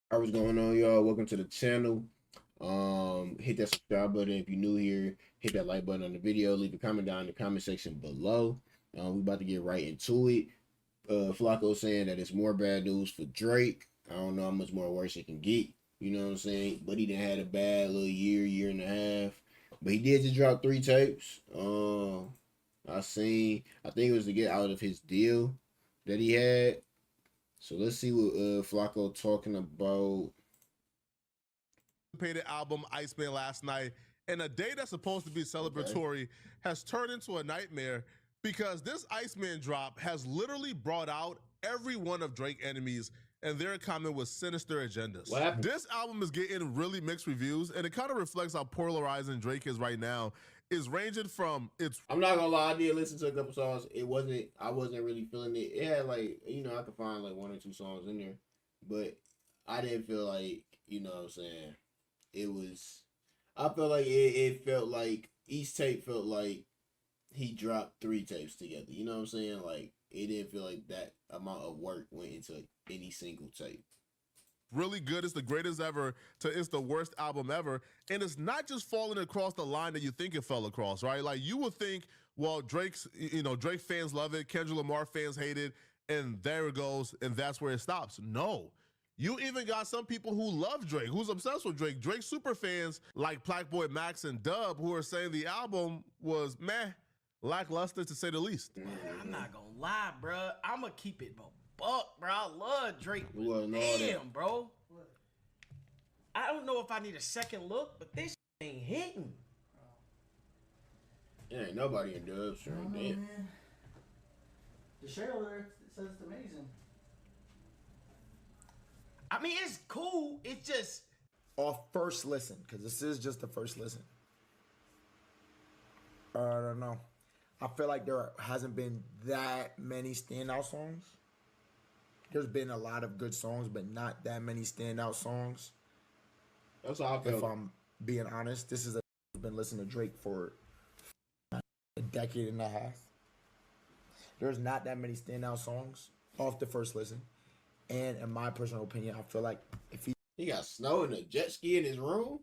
All right, what's going on, y'all? Welcome to the channel. Hit that subscribe button if you're new here. Hit that like button on the video. Leave a comment down in the comment section below. We about to get right into it. Flacco saying that it's more bad news for Drake. I don't know how much more worse it can get. You know what I'm saying? But he didn't had a bad little year and a half. But he did just drop 3 tapes. I think it was to get out of his deal that he had. So let's see what Flacco talking about. Anticipated album Iceman last night, and a day that's supposed to be celebratory has turned into a nightmare because this Iceman drop has literally brought out every one of Drake enemies and they're coming with sinister agendas. What happened? This album is getting really mixed reviews, and it kind of reflects how polarizing Drake is right now. Is ranging from it's. I'm not gonna lie, I did listen to a couple songs. I wasn't really feeling it. It had like, I could find like 1 or 2 songs in there, but I didn't feel like, what I'm saying. It was, I felt like it felt like each tape felt like he dropped 3 tapes together. You know what I'm saying? Like it didn't feel like that amount of work went into any single tape. Really good. It's the greatest ever to it's the worst album ever. And it's not just falling across the line that you think it fell across, right? Like you would think, well, Drake fans love it, Kendrick Lamar fans hate it, and there it goes, and that's where it stops. No. You even got some people who love Drake, who's obsessed with Drake. Drake super fans like Plaque Max and Dub, who are saying the album was meh, lackluster to say the least. I'm not gonna lie, bro. I'ma keep it buck, bro. I love Drake. Well, no, Damn, bro. I don't know if I need a second look, but this ain't hitting. Yeah, ain't nobody in Dubs. Sure, damn. The share over there says it's amazing. I mean, it's cool. It's just Off first listen, because this is just the first listen. I don't know. I feel like there hasn't been that many standout songs. There's been a lot of good songs, but not that many standout songs. That's how I felt. If I'm being honest, this is a who's been listening to Drake for a decade and a half. There's not that many standout songs off the first listen. And in my personal opinion, I feel like if He got snow and a jet ski in his room.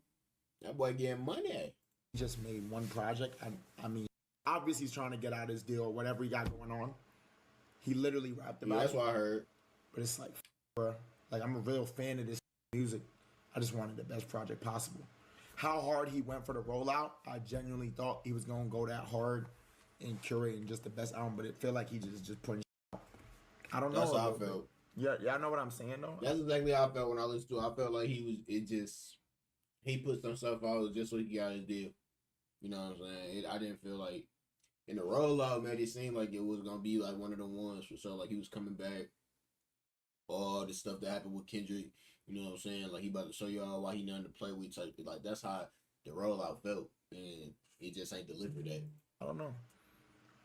That boy getting money. he just made one project, I mean, obviously he's trying to get out his deal or whatever he got going on. He literally rapped Yeah, about that's it. what I heard. But it's like, bro, like I'm a real fan of this music. I just wanted the best project possible. How hard he went for the rollout, I genuinely thought he was gonna go that hard and curating just the best album, but it felt like he just putting out. I don't know. That's how I felt. Yeah, I know what I'm saying though. That's exactly how I felt when I listened to it. I felt like he put some stuff out just so he got his deal. You know what I'm saying? I didn't feel like in the rollout, man, it seemed like it was gonna be like one of the ones for sure. Like he was coming back. All the stuff that happened with Kendrick, you know what I'm saying? Like he about to show y'all why he nothing to play with type. Like that's how the rollout felt, and it just ain't delivered that. I don't know.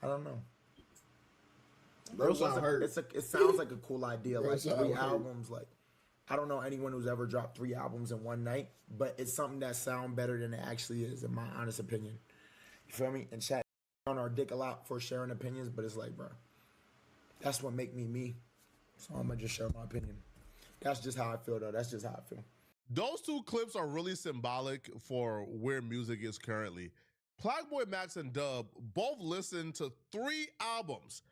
I don't know. Bro, sound hurt. It sounds like a cool idea. Bro, Like sound 3 hurt. albums. Like I don't know anyone who's ever dropped 3 albums in one night, but it's something that sound better than it actually is, in my honest opinion. You feel me? And chat on our dick a lot for sharing opinions, but it's like, bro, that's what make me me. So I'm gonna just share my opinion. That's just how I feel, though. That's just how I feel. Those 2 clips are really symbolic for where music is currently. Plaque Max and Dub both listened to 3 albums,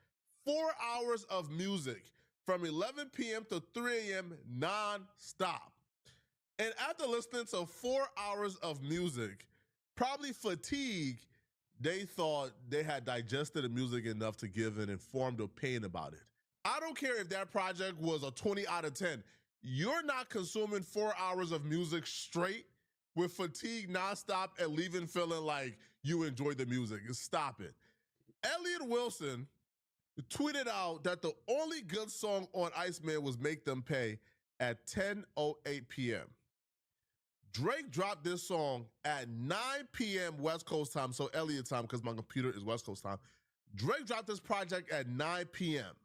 4 hours of music from 11 p.m. to 3 a.m. non-stop. And after listening to 4 hours of music, probably fatigue, they thought they had digested the music enough to give an informed opinion about it. I don't care if that project was a 20 out of 10. You're not consuming 4 hours of music straight with fatigue nonstop and leaving feeling like you enjoyed the music. Stop it. Elliot Wilson tweeted out that the only good song on Iceman was Make Them Pay at 10:08 p.m. Drake dropped this song at 9 p.m. West Coast time, so Elliot time because my computer is West Coast time. Drake dropped this project at 9 p.m.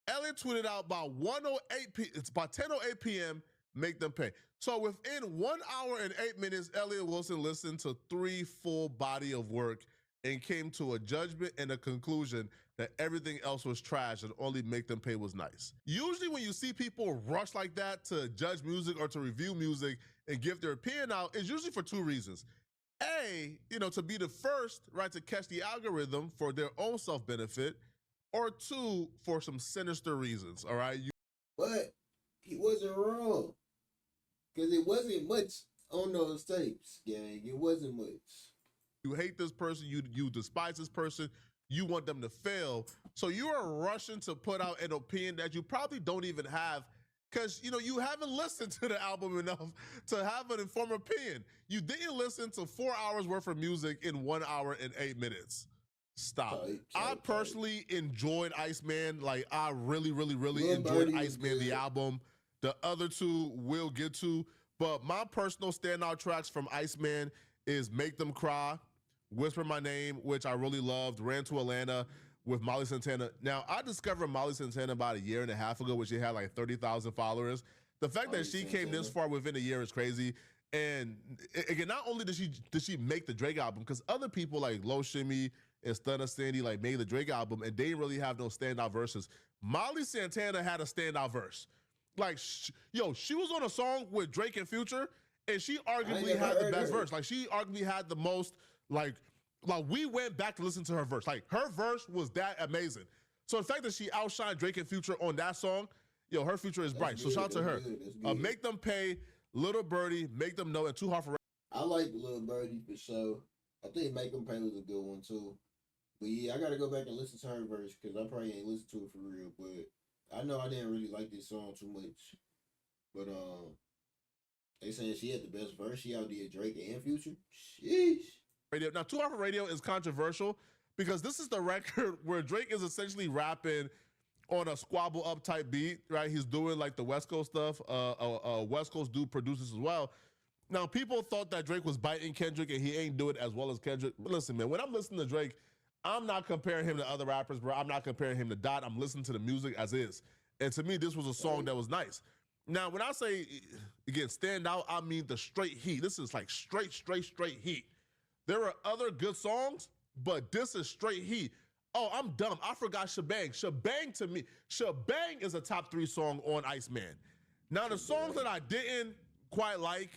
Elliot tweeted out about 1:08 p. It's about 10:08 p.m. Make Them Pay. So within 1 hour and 8 minutes, Elliot Wilson listened to 3 full body of work and came to a judgment and a conclusion that everything else was trash and only Make Them Pay was nice. Usually when you see people rush like that to judge music or to review music and give their opinion out, it's usually for two reasons. A, to be the first, right, to catch the algorithm for their own self-benefit, or two, for some sinister reasons, all right? But he wasn't wrong. Because it wasn't much on those tapes, gang. It wasn't much. You hate this person, you despise this person, you want them to fail. So you are rushing to put out an opinion that you probably don't even have, because you haven't listened to the album enough to have an informed opinion. You didn't listen to 4 hours worth of music in 1 hour and 8 minutes. Stop. I personally enjoyed Iceman. Like, I really enjoyed Iceman, the album. The other two we'll get to, but my personal standout tracks from Iceman is Make Them Cry, Whisper My Name, which I really loved, Ran to Atlanta with Molly Santana. Now, I discovered Molly Santana about 1.5 years ago when she had like 30,000 followers. The fact that she came this far within a year is crazy. And again, not only did she make the Drake album, because other people like Low Shimmy and Stunna Sandy like made the Drake album and they didn't really have no standout verses. Molly Santana had a standout verse. Like, she was on a song with Drake and Future, and she arguably had the best verse. Like, she arguably had the most, like we went back to listen to her verse. Like, her verse was that amazing. So the fact that she outshined Drake and Future on that song, her future is bright. So shout out to her. Make Them Pay, Little Birdie, Make Them Know, and Too Hard for... I like Little Birdie for sure. I think Make Them Pay was a good one too. But yeah, I gotta go back and listen to her verse because I probably ain't listened to it for real. But I know I didn't really like this song too much. But they saying she had the best verse. She outdid Drake and Future. Sheesh. Radio. Now, Too Hard for Radio is controversial because this is the record where Drake is essentially rapping on a squabble up type beat, right? He's doing like the West Coast stuff. West Coast dude produces as well. Now, people thought that Drake was biting Kendrick and he ain't do it as well as Kendrick. But listen, man, when I'm listening to Drake, I'm not comparing him to other rappers, bro. I'm not comparing him to Dot. I'm listening to the music as is. And to me, this was a song that was nice. Now, when I say, again, stand out, I mean the straight heat. This is like straight heat. There are other good songs, but this is straight heat. Oh, I'm dumb. I forgot Shebang. Shebang to me, Shebang is a top 3 song on Iceman. Now, the songs that I didn't quite like,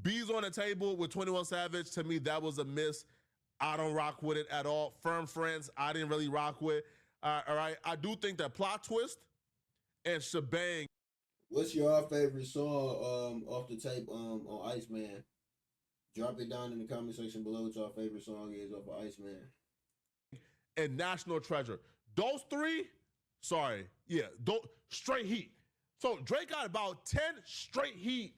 Bees on the Table with 21 Savage, to me, that was a miss. I don't rock with it at all. Firm Friends, I didn't really rock with. All right, I do think that Plot Twist and Shebang. What's your favorite song off the tape on Iceman? Drop it down in the comment section below what your favorite song is off of Iceman. And National Treasure. Those 3, sorry, yeah, straight heat. So Drake got about 10 straight heat,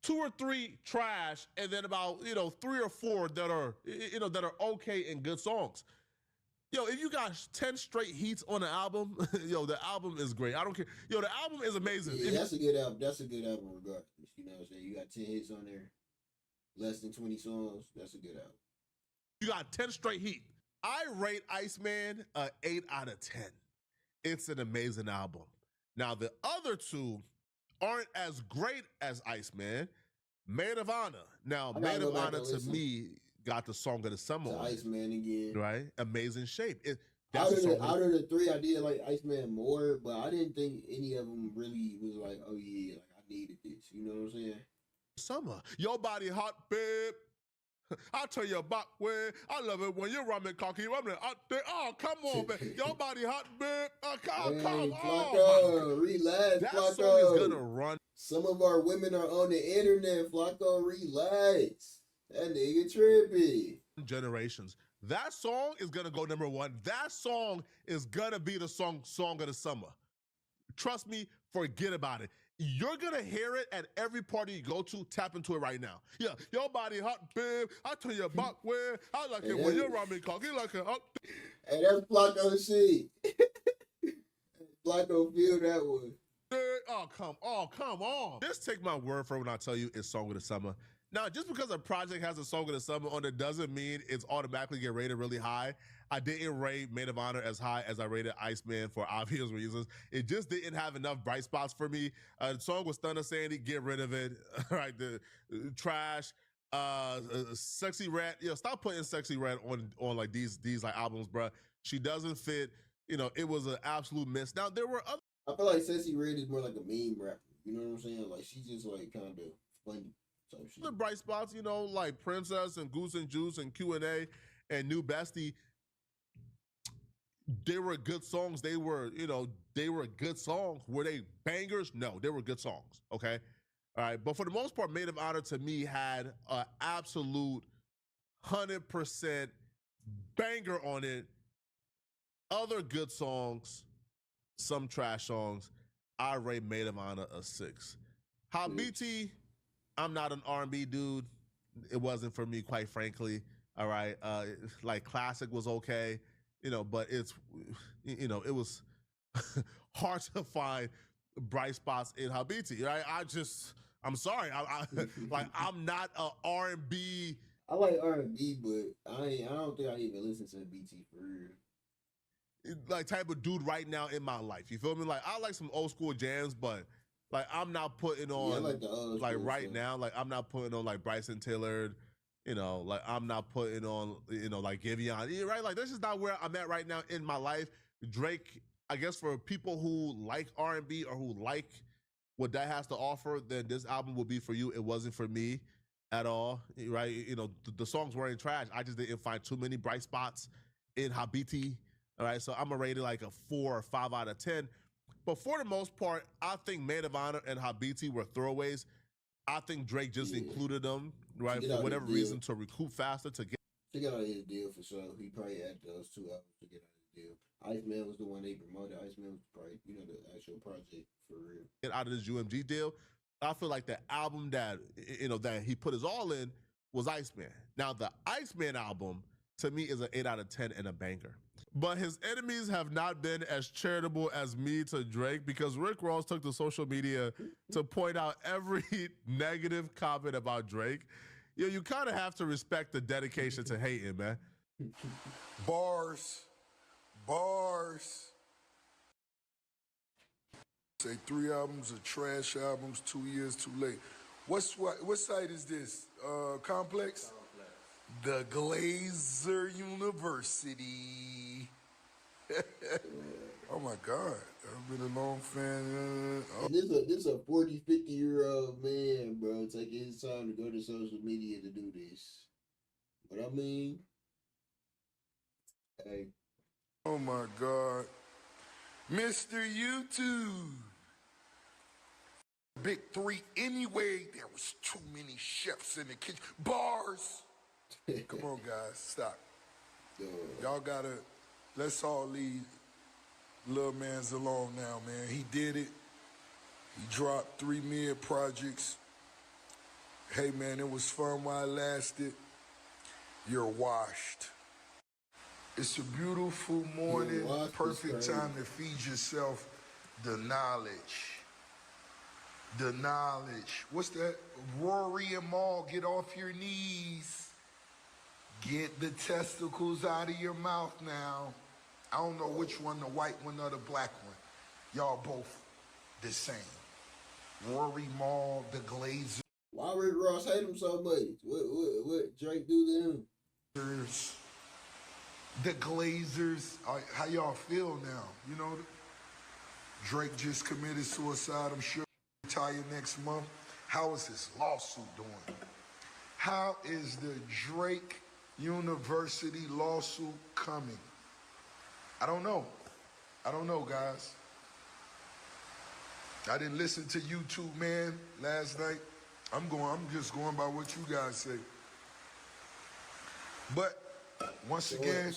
2 or 3 trash, and then about 3 or 4 that are that are okay and good songs. If you got 10 straight heats on the album, the album is great. I don't care. The album is amazing. Yeah, that's a good album. That's a good album regardless. You know what I'm saying? You got 10 hits on there, less than 20 songs. That's a good album. You got 10 straight heat. I rate Iceman a 8 out of 10. It's an amazing album. Now, the other 2 aren't as great as Iceman. Maid of Honor. Now, Maid of Honor to me got the song of the summer. Iceman again. Right? Amazing Shape. Out of the 3, I did like Iceman more, but I didn't think any of them really was like, oh yeah, like I needed this. You know what I'm saying? Summer. Your body hot, babe. I'll tell you about where I love it when you're running cocky. Running out there. Oh, come on, babe. Your body hot, babe. Come on. Flacco, relax, that Flacco. Song is gonna run. Some of our women are on the internet. Flacco, relax. That nigga trippy. Generations. That song is gonna go number 1. That song is gonna be the song of the summer. Trust me, forget about it. You're gonna hear it at every party you go to. Tap into it right now. Yeah, your body hot, babe. I tell you about where I like it when you're ramen cocky like it hot. Hey, that's Flacco shit. Flacco feel that one. Oh, come on. Just take my word for it when I tell you it's song of the summer. Now, just because a project has a song of the summer on it doesn't mean it's automatically get rated really high. I didn't rate Maid of Honor as high as I rated Iceman for obvious reasons. It just didn't have enough bright spots for me. The song with Stunna Sandy, get rid of it. All right, the trash. Sexy Red. Stop putting Sexy Red on like these like albums, bruh. She doesn't fit. it was an absolute miss. Now there were other I feel like Ceci Red is more like a meme rapper. You know what I'm saying? Like she's just like kind of funny type shit. bright spots, like Princess and Goose and Juice and Q&A and New Bestie. They were good songs. They were good songs. Were they bangers? No, they were good songs. Okay. All right. But for the most part, Maid of Honor to me had an absolute 100% banger on it. Other good songs, some trash songs. I rate Maid of Honor a 6. Habiti, I'm not an R&B dude. It wasn't for me, quite frankly. All right. Like Classic was okay, but it was hard to find bright spots in Habiti. Right. I'm sorry. I'm not a R&B. I like R&B, but I don't think I even listen to BT for real. Like type of dude right now in my life. You feel me? Like I like some old school jams, but like I'm not putting on I like the old like school right stuff. now. Like I'm not putting on like Bryson Tiller. Like I'm not putting on like Giveon. Yeah, right? Like this is not where I'm at right now in my life. Drake, I guess for people who like R&B or who like what that has to offer, then this album will be for you. It wasn't for me at all, right? The songs weren't trash. I just didn't find too many bright spots in Habiti. All right, so I'm gonna rate it like a 4 or 5 out of 10. But for the most part, I think Maid of Honor and Habiti were throwaways. I think Drake just included them, right, for whatever reason to recoup faster to get. To get out of his deal for sure. He probably had those 2 albums to get out of his deal. Iceman was the one they promoted. Iceman was probably, the actual project for real. Get out of this UMG deal. I feel like the album that that he put his all in was Iceman. Now the Iceman album to me is an 8 out of 10 and a banger. But his enemies have not been as charitable as me to Drake because Rick Ross took to social media to point out every negative comment about Drake. You kind of have to respect the dedication to hating, man. Bars. Say 3 albums are trash albums, 2 years too late. What site is this? Complex? The Glazer University. Oh my God. I've been a long fan. And this a 40, 50-year-old man, bro, taking his time to go to social media to do this. But I mean, hey. Oh my God. Mr. YouTube. Big 3 anyway. There was too many chefs in the kitchen. Bars. Come on, guys. Stop. Y'all gotta, let's all leave little man's alone now, man. He did it. He dropped 3 mid projects. Hey, man, it was fun while it lasted. You're washed. It's a beautiful morning, perfect time to feed yourself the knowledge. The knowledge. What's that? Rory and Maul, get off your knees. Get the testicles out of your mouth now. I don't know which one, the white one or the black one. Y'all both the same. Rory Maul, the Glazer. Why Rick Ross hate him so much? What Drake do to him? The Glazers. How y'all feel now? Drake just committed suicide. I'm sure he'll retire next month. How is his lawsuit doing? How is the Drake University lawsuit coming? I don't know. Guys. I didn't listen to YouTube, man, last night. I'm just going by what you guys say. But once again,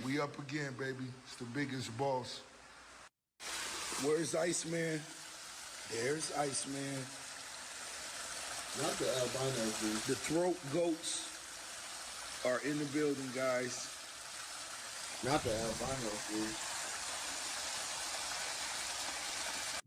we up again, baby. It's the biggest boss. Where's Iceman? There's Iceman. Not the albino food. The throat goats are in the building, guys. Not the albino food.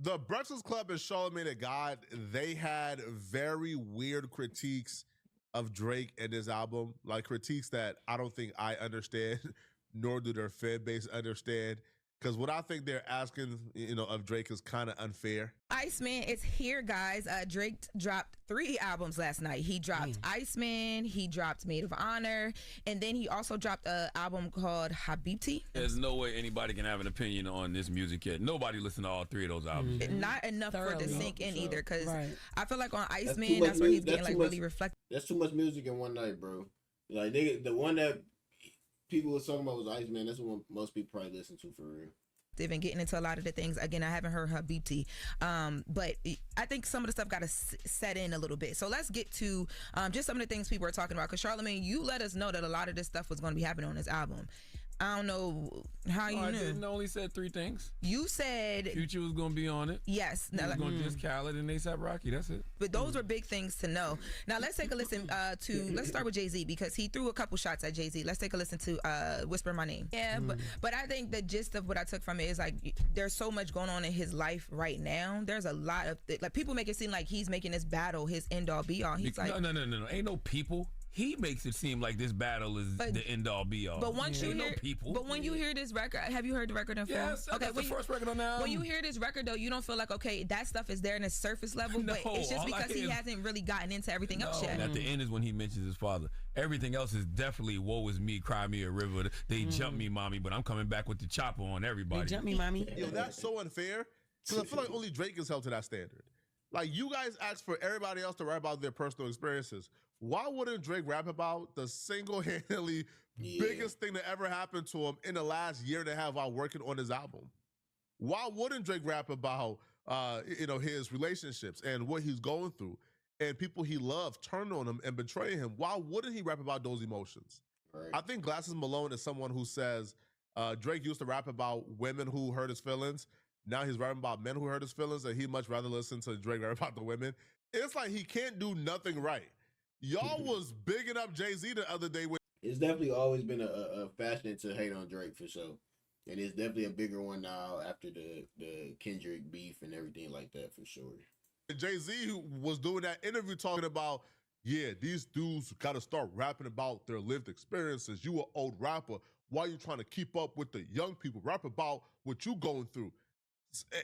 The Breakfast Club and Charlamagne tha God, they had very weird critiques of Drake and his album, like critiques that I don't think I understand, nor do their fan base understand. Because what I think they're asking, of Drake is kind of unfair. Iceman is here, guys. Drake dropped 3 albums last night. He dropped Iceman, he dropped Maid of Honor, and then he also dropped an album called Habibti. There's no way anybody can have an opinion on this music yet. Nobody listened to all 3 of those albums. Not enough for it to sink in either, because I feel like on Iceman, too much that's where he's music. getting really reflective. That's too much music in one night, bro. Like the one that people was talking about was Iceman. That's what most people probably listen to for real. And getting into a lot of the things. Again, I haven't heard Habibti, but I think some of the stuff got to set in a little bit. So let's get to just some of the things people were talking about. Because Charlamagne, you let us know that a lot of this stuff was going to be happening on this album. I don't know how you knew. I didn't only said 3 things. You said Future was going to be on it. Yes. He was going to diss Khaled and A$AP Rocky. That's it. But those were big things to know. Now let's take a listen let's start with Jay-Z, because he threw a couple shots at Jay-Z. Let's take a listen to Whisper My Name. Yeah, but I think the gist of what I took from it is like there's so much going on in his life right now. There's a lot of like people make it seem like he's making this battle his end all be all. He's like no. Ain't no people. He makes it seem like this battle is the end all be all. But once you hear, no people. But when you hear this record, have you heard the record in full? Yes, that's the first record on the album. When you hear this record though, you don't feel like okay, that stuff is there in the surface level, No, but it's just because he hasn't really gotten into everything else yet. And at the end is when he mentions his father. Everything else is definitely woe is me, cry me a river. They jump me, mommy, but I'm coming back with the chopper on everybody. They jump me, mommy. Yo, that's so unfair. Because I feel like only Drake is held to that standard. Like, you guys ask for everybody else to rap about their personal experiences. Why wouldn't Drake rap about the single-handedly biggest thing that ever happened to him in the last year and a half while working on his album? Why wouldn't Drake rap about, his relationships and what he's going through and people he loved turn on him and betray him? Why wouldn't he rap about those emotions? Right. I think Glasses Malone is someone who says Drake used to rap about women who hurt his feelings. Now he's rapping about men who hurt his feelings, and he'd much rather listen to Drake rap about the women. It's like he can't do nothing right. Y'all was bigging up Jay-Z the other day. It's definitely always been a fashion to hate on Drake for sure. And it's definitely a bigger one now after the Kendrick beef and everything like that for sure. Jay-Z was doing that interview talking about, these dudes got to start rapping about their lived experiences. You an old rapper. Why are you trying to keep up with the young people? Rap about what you going through.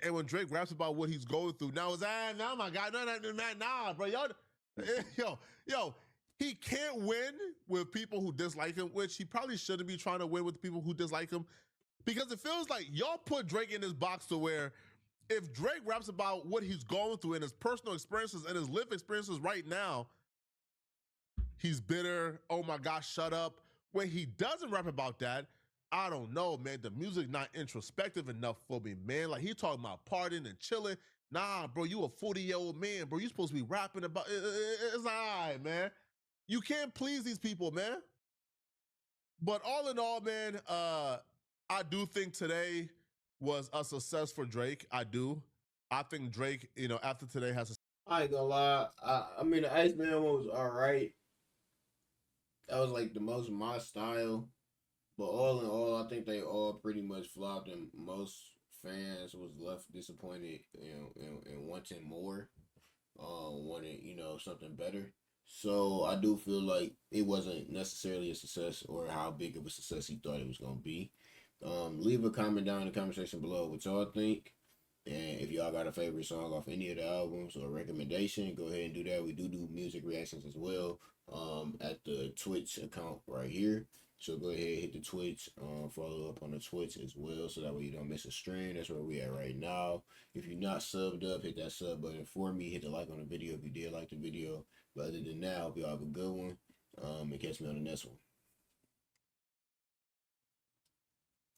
And when Drake raps about what he's going through, now it's, no, my God, nah, bro, yo, he can't win with people who dislike him, which he probably shouldn't be trying to win with people who dislike him, because it feels like y'all put Drake in this box to where if Drake raps about what he's going through and his personal experiences and his lived experiences right now, he's bitter, oh my gosh, shut up. When he doesn't rap about that, I don't know, man. The music not introspective enough for me, man. Like, he talking about partying and chilling. Nah, bro, you a 40-year-old man, bro. You supposed to be rapping about it's all right, man. You can't please these people, man. But all in all, man, I do think today was a success for Drake. I do. I think Drake, after today has a... I ain't gonna lie. I mean, the Iceman one was all right. That was like the most my style. But all in all, I think they all pretty much flopped, and most fans was left disappointed, and wanting more, wanted, something better. So I do feel like it wasn't necessarily a success or how big of a success he thought it was gonna be. Leave a comment down in the comment section below what y'all think, and if y'all got a favorite song off any of the albums or recommendation, go ahead and do that. We do music reactions as well, at the Twitch account right here. So go ahead, hit the Twitch, follow up on the Twitch as well, so that way you don't miss a stream. That's where we at right now. If you're not subbed up, hit that sub button for me. Hit the like on the video if you did like the video. But other than that, I hope y'all have a good one, and catch me on the next one.